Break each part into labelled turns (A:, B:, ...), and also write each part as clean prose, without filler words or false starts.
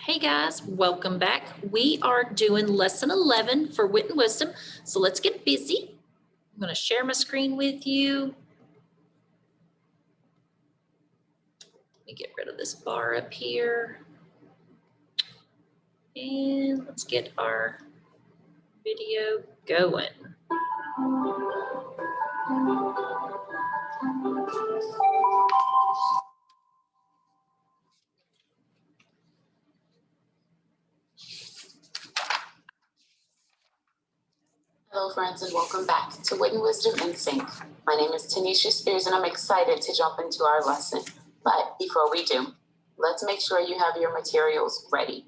A: Hey guys, welcome back. We are doing lesson 11 for Wit and Wisdom. So let's get busy. I'm going to share my screen with you. Let me get rid of this bar up here. And let's get our video going.
B: Hello friends and welcome back to Wit and Wisdom in Sync. My name is Tanisha Spears and I'm excited to jump into our lesson. But before we do, let's make sure you have your materials ready.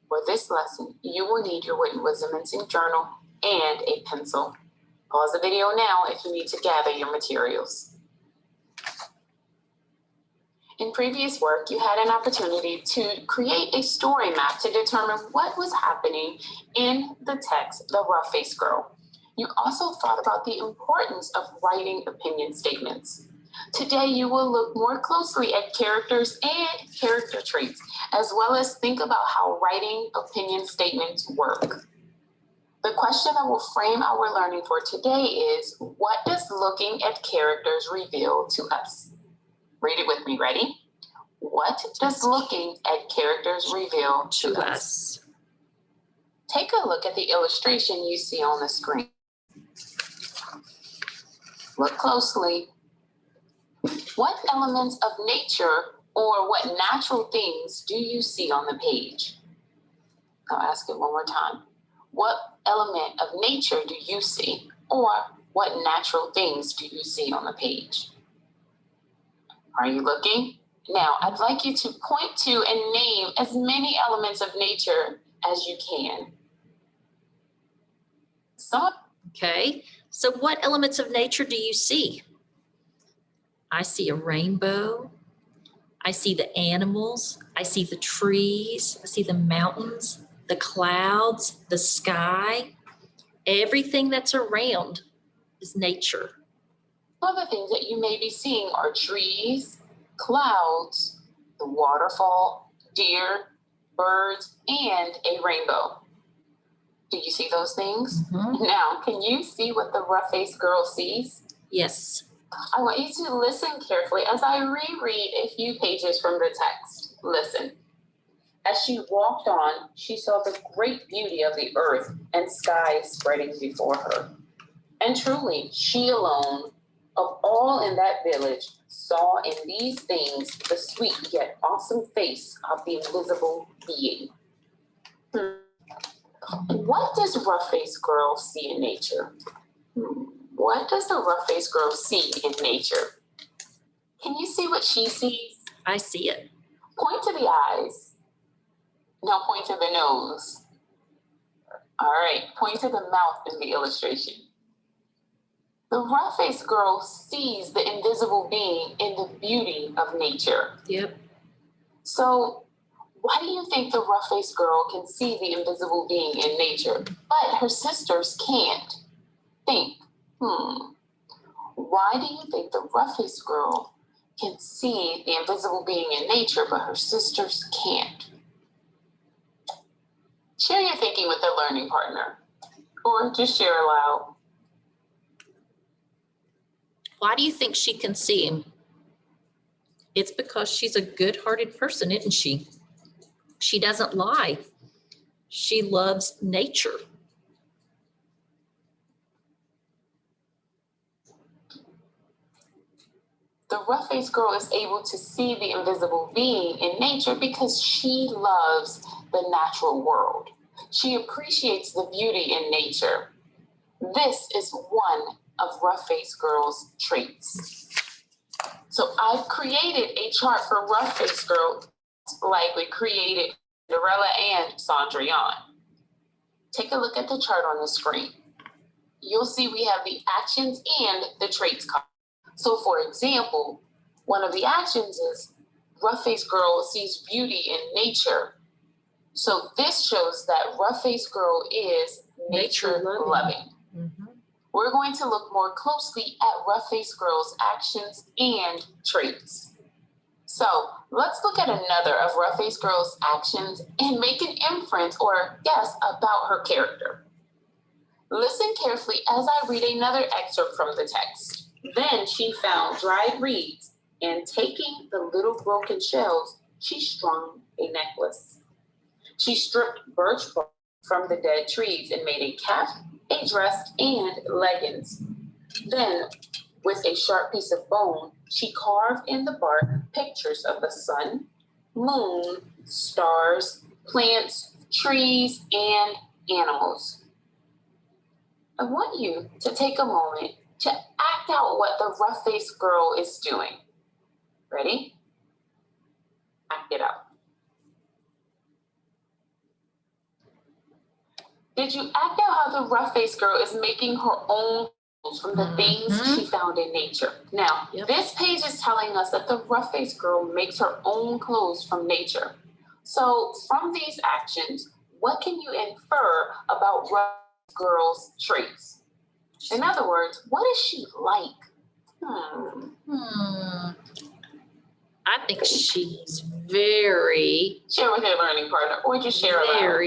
B: For this lesson, you will need your Wit and Wisdom in Sync journal and a pencil. Pause the video now if you need to gather your materials. In previous work, you had an opportunity to create a story map to determine what was happening in the text, The Rough-Faced Girl. You also thought about the importance of writing opinion statements. Today, you will look more closely at characters and character traits, as well as think about how writing opinion statements work. The question that will frame our learning for today is, what does looking at characters reveal to us? Read it with me, ready? What does looking at characters reveal to us? Take a look at the illustration you see on the screen. Look closely. What elements of nature or what natural things do you see on the page? I'll ask it one more time. What element of nature do you see, or what natural things do you see on the page? Are you looking? Now, I'd like you to point to and name as many elements of nature as you can.
A: Okay, so what elements of nature do you see? I see a rainbow. I see the animals. I see the trees. I see the mountains, the clouds, the sky. Everything that's around is nature.
B: Other things that you may be seeing are trees, clouds, the waterfall, deer, birds, and a rainbow. Do you see those things?
A: Mm-hmm.
B: Now, can you see what the rough-faced girl sees?
A: Yes.
B: I want you to listen carefully as I reread a few pages from the text. Listen. As she walked on, she saw the great beauty of the earth and sky spreading before her. And truly, she alone, of all in that village, saw in these things the sweet yet awesome face of the invisible being. What does rough-faced girl see in nature? What does the rough-faced girl see in nature? Can you see what she sees?
A: I see it.
B: Point to the eyes. Now point to the nose. All right, point to the mouth in the illustration. The rough-faced girl sees the invisible being in the beauty of nature.
A: Yep.
B: So why do you think the rough-faced girl can see the invisible being in nature, but her sisters can't? Think. Why do you think the rough-faced girl can see the invisible being in nature, but her sisters can't? Share your thinking with a learning partner, or just share aloud.
A: Why do you think she can see him? It's because she's a good-hearted person, isn't she? She doesn't lie. She loves nature.
B: The rough-faced girl is able to see the invisible being in nature because she loves the natural world. She appreciates the beauty in nature. This is one of rough-faced girl's traits. So I've created a chart for rough-faced girl like we created Cinderella and Cendrillon. Take a look at the chart on the screen. You'll see we have the actions and the traits column. So for example, one of the actions is rough-faced girl sees beauty in nature. So this shows that rough-faced girl is nature loving.
A: Mm-hmm.
B: We're going to look more closely at rough-faced girl's actions and traits. So let's look at another of Rough-Faced Girl's actions and make an inference or guess about her character. Listen carefully as I read another excerpt from the text. Then she found dried reeds, and taking the little broken shells, she strung a necklace. She stripped birch bark from the dead trees and made a cap, a dress, and leggings. Then, with a sharp piece of bone, she carved in the bark pictures of the sun, moon, stars, plants, trees, and animals. I want you to take a moment to act out what the rough-faced girl is doing. Ready? Act it out. Did you act out how the rough-faced girl is making her own clothes from the things she found in nature? Now, this page is telling us that the rough-faced girl makes her own clothes from nature. So from these actions, what can you infer about rough girl's traits? In other words, what is she like?
A: I think she's very...
B: Share with your learning partner or just share aloud.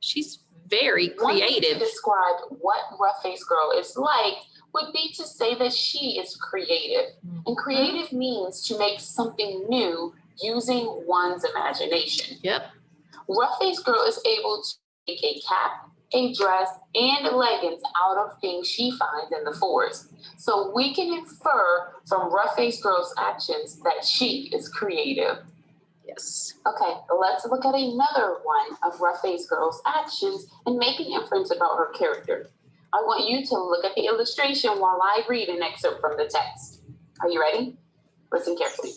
A: She's very creative.
B: To describe what rough-faced girl is like would be to say that she is creative. And creative means to make something new using one's imagination.
A: Yep.
B: Rough-faced girl is able to make a cap, a dress, and leggings out of things she finds in the forest. So we can infer from rough-faced girl's actions that she is creative.
A: Yes.
B: Okay, let's look at another one of rough-faced girl's actions and make an inference about her character. I want you to look at the illustration while I read an excerpt from the text. Are you ready? Listen carefully.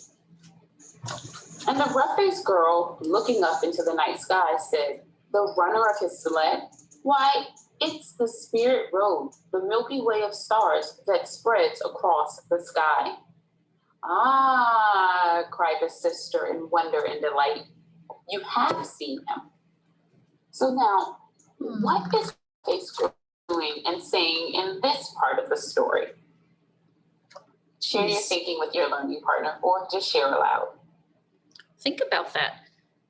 B: And the rough-faced girl, looking up into the night sky, said, "The runner of his sled? Why, it's the spirit road, the Milky Way of stars that spreads across the sky." "Ah," cried the sister in wonder and delight. "You have seen him." So now, what is rough-faced girl doing and saying in this part of the story? Share your thinking with your learning partner or just share aloud.
A: Think about that.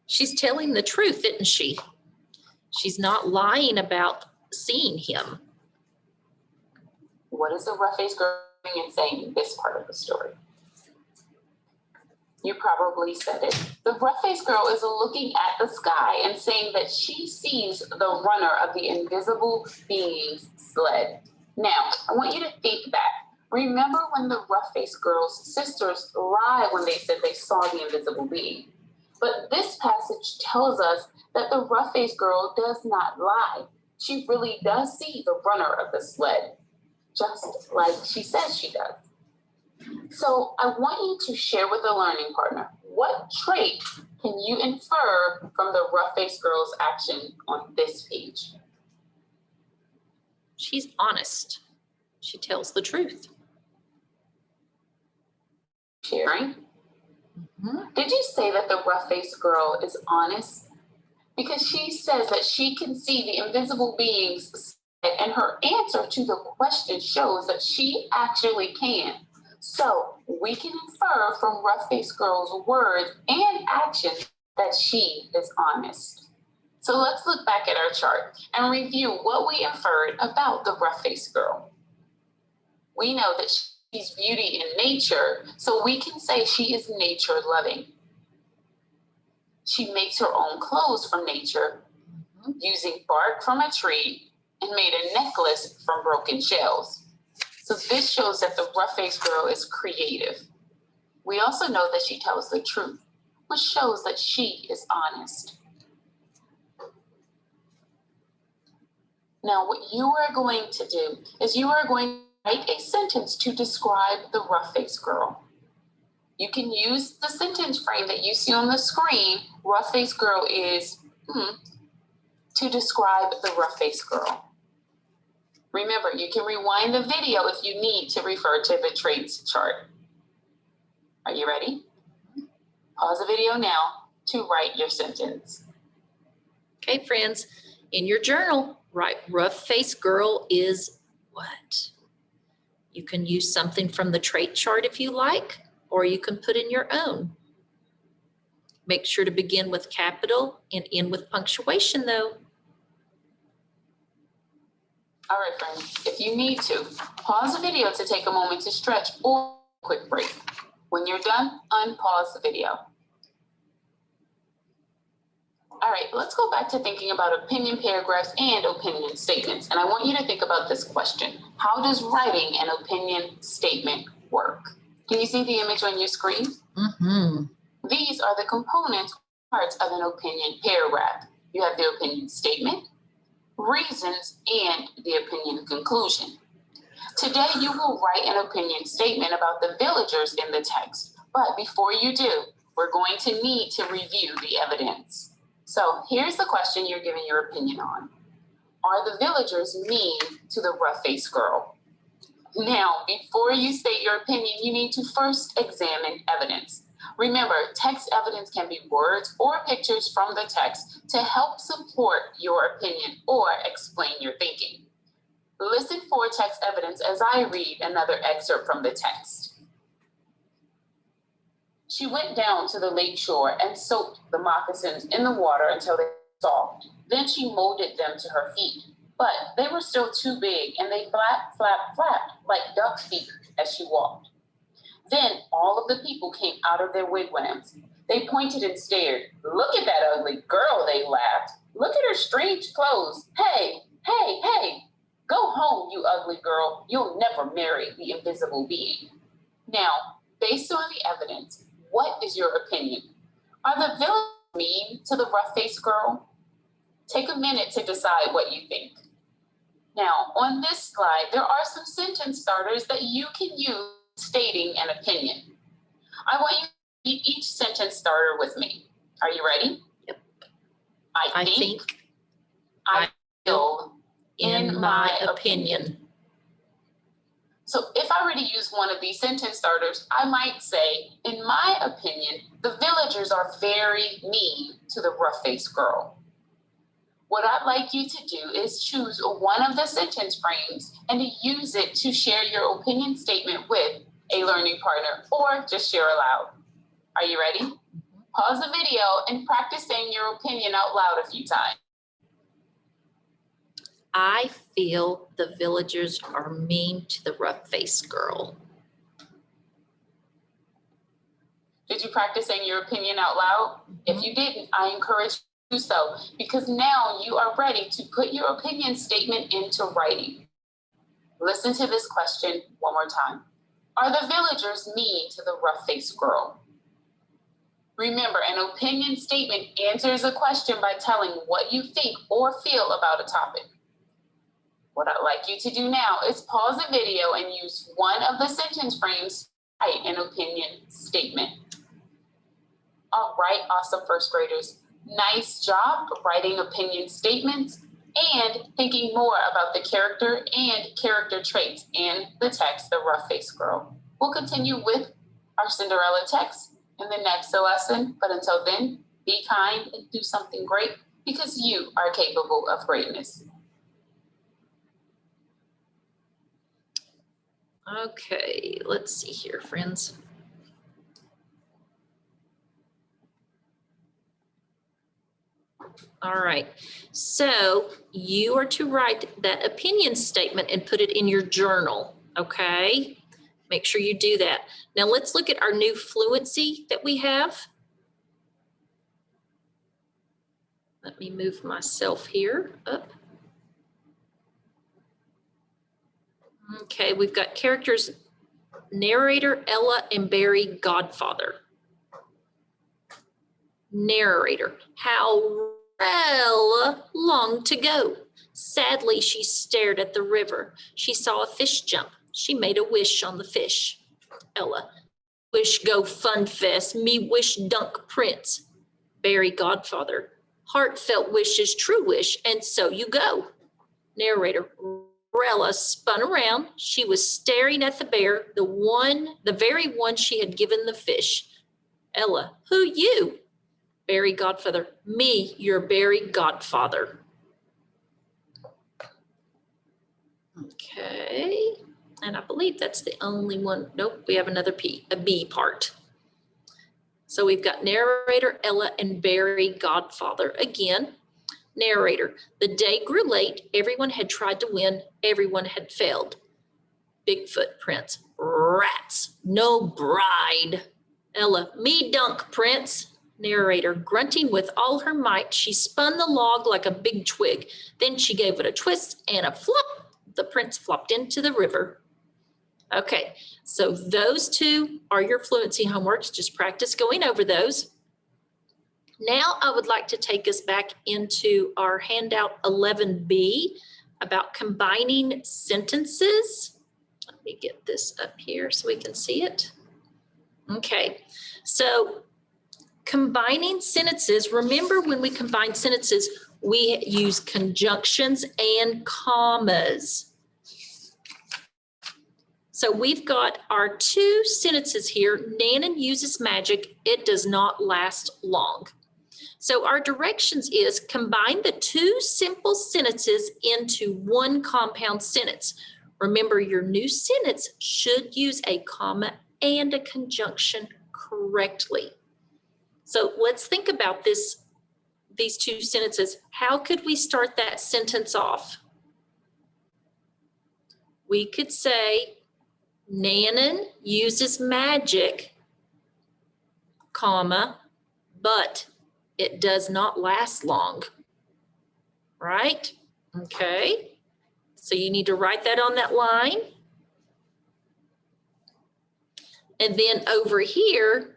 A: She's telling the truth, isn't she? She's not lying about seeing him.
B: What is the rough-faced girl doing and saying in this part of the story? You probably said it. The rough-faced girl is looking at the sky and saying that she sees the runner of the invisible being's sled. Now, I want you to think back. Remember when the rough-faced girl's sisters lied when they said they saw the invisible being. But this passage tells us that the rough-faced girl does not lie. She really does see the runner of the sled, just like she says she does. So I want you to share with a learning partner, what trait can you infer from the rough-faced girl's action on this page?
A: She's honest. She tells the truth.
B: Sharing? Did you say that the rough-faced girl is honest? Because she says that she can see the invisible beings, and her answer to the question shows that she actually can. So we can infer from rough-faced girl's words and actions that she is honest. So let's look back at our chart and review what we inferred about the rough-faced girl. We know that she's beauty in nature, so we can say she is nature-loving. She makes her own clothes from nature, using bark from a tree, and made a necklace from broken shells. So this shows that the rough-faced girl is creative. We also know that she tells the truth, which shows that she is honest. Now, what you are going to do is you are going to write a sentence to describe the rough-faced girl. You can use the sentence frame that you see on the screen, rough-faced girl is, to describe the rough-faced girl. Remember, you can rewind the video if you need to refer to the traits chart. Are you ready? Pause the video now to write your sentence.
A: Okay, friends, in your journal, write rough-faced girl is what? You can use something from the trait chart if you like, or you can put in your own. Make sure to begin with capital and end with punctuation though.
B: All right, friends, if you need to, pause the video to take a moment to stretch or a quick break. When you're done, unpause the video. All right, let's go back to thinking about opinion paragraphs and opinion statements. And I want you to think about this question. How does writing an opinion statement work? Can you see the image on your screen?
A: Mm-hmm.
B: These are the components, parts of an opinion paragraph. You have the opinion statement, reasons, and the opinion conclusion. Today, you will write an opinion statement about the villagers in the text. But before you do, we're going to need to review the evidence. So here's the question you're giving your opinion on. Are the villagers mean to the rough-faced girl? Now, before you state your opinion, you need to first examine evidence. Remember, text evidence can be words or pictures from the text to help support your opinion or explain your thinking. Listen for text evidence as I read another excerpt from the text. She went down to the lake shore and soaked the moccasins in the water until they were soft. Then she molded them to her feet. But they were still too big, and they flapped, flapped, flapped like duck's feet as she walked. Then all of the people came out of their wigwams. They pointed and stared. Look at that ugly girl, they laughed. Look at her strange clothes. Hey, hey, hey, go home, you ugly girl. You'll never marry the invisible being. Now, based on the evidence, what is your opinion? Are the villagers mean to the rough-faced girl? Take a minute to decide what you think. Now, on this slide, there are some sentence starters that you can use stating an opinion. I want you to read each sentence starter with me. Are you ready?
A: Yep.
B: I think, I feel,
A: in my opinion.
B: So if I were to use one of these sentence starters, I might say, in my opinion, the villagers are very mean to the rough-faced girl. What I'd like you to do is choose one of the sentence frames and to use it to share your opinion statement with a learning partner or just share aloud. Are you ready? Pause the video and practice saying your opinion out loud a few times.
A: I feel the villagers are mean to the rough-faced girl.
B: Did you practice saying your opinion out loud? If you didn't, I encourage you to do so because now you are ready to put your opinion statement into writing. Listen to this question one more time. Are the villagers mean to the rough-faced girl? Remember, an opinion statement answers a question by telling what you think or feel about a topic. What I'd like you to do now is pause the video and use one of the sentence frames to write an opinion statement. All right, awesome first graders. Nice job writing opinion statements and thinking more about the character and character traits in the text, The Rough-Faced Girl. We'll continue with our Cinderella text in the next lesson, but until then, be kind and do something great because you are capable of greatness.
A: Okay, let's see here, friends. All right, so you are to write that opinion statement and put it in your journal, okay? Make sure you do that. Now let's look at our new fluency that we have. Let me move myself here up. Okay, we've got characters, narrator, Ella, and Barry, godfather. Narrator, how Ella longed to go. Sadly, she stared at the river. She saw a fish jump. She made a wish on the fish. Ella, wish go fun fest, me wish dunk prince. Barry, godfather, heartfelt wish is true wish, and so you go. Narrator, Ella spun around. She was staring at the bear, the very one she had given the fish. Ella, who you? Barry, godfather, me, your Barry, godfather. Okay, and I believe that's the only one. Nope, we have another a B part. So we've got narrator, Ella, and Barry, godfather. Again, narrator, the day grew late. Everyone had tried to win. Everyone had failed. Bigfoot, Prince. Rats, no bride. Ella, me dunk, Prince. Narrator, grunting with all her might, she spun the log like a big twig. Then she gave it a twist and a flop. The prince flopped into the river. Okay, so those two are your fluency homeworks. Just practice going over those. Now I would like to take us back into our handout 11B about combining sentences. Let me get this up here so we can see it. Okay, so combining sentences, remember when we combine sentences, we use conjunctions and commas. So we've got our two sentences here. Nanan uses magic. It does not last long. So our directions is combine the two simple sentences into one compound sentence. Remember, your new sentence should use a comma and a conjunction correctly. So let's think about these two sentences. How could we start that sentence off? We could say, Nanan uses magic, comma, but it does not last long, right? Okay, so you need to write that on that line. And then over here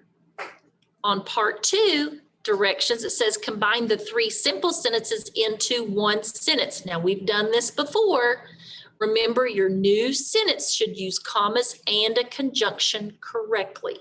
A: on part 2, directions, it says combine the three simple sentences into one sentence. Now we've done this before. Remember, your new sentence should use commas and a conjunction correctly.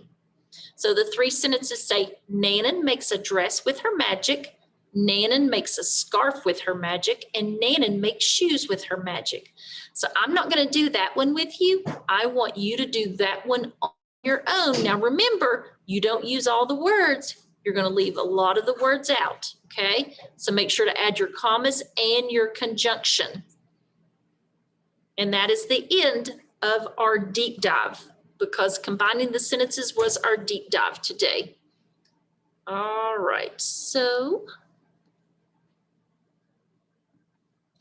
A: So the three sentences say, Nanan makes a dress with her magic, Nanan makes a scarf with her magic, and Nanan makes shoes with her magic. So I'm not going to do that one with you. I want you to do that one on your own. Now remember, you don't use all the words. You're going to leave a lot of the words out, okay? So make sure to add your commas and your conjunction. And that is the end of our deep dive, because combining the sentences was our deep dive today. All right, so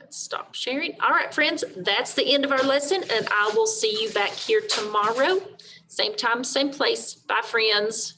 A: let's stop sharing. All right, friends, that's the end of our lesson, and I will see you back here tomorrow. Same time, same place. Bye, friends.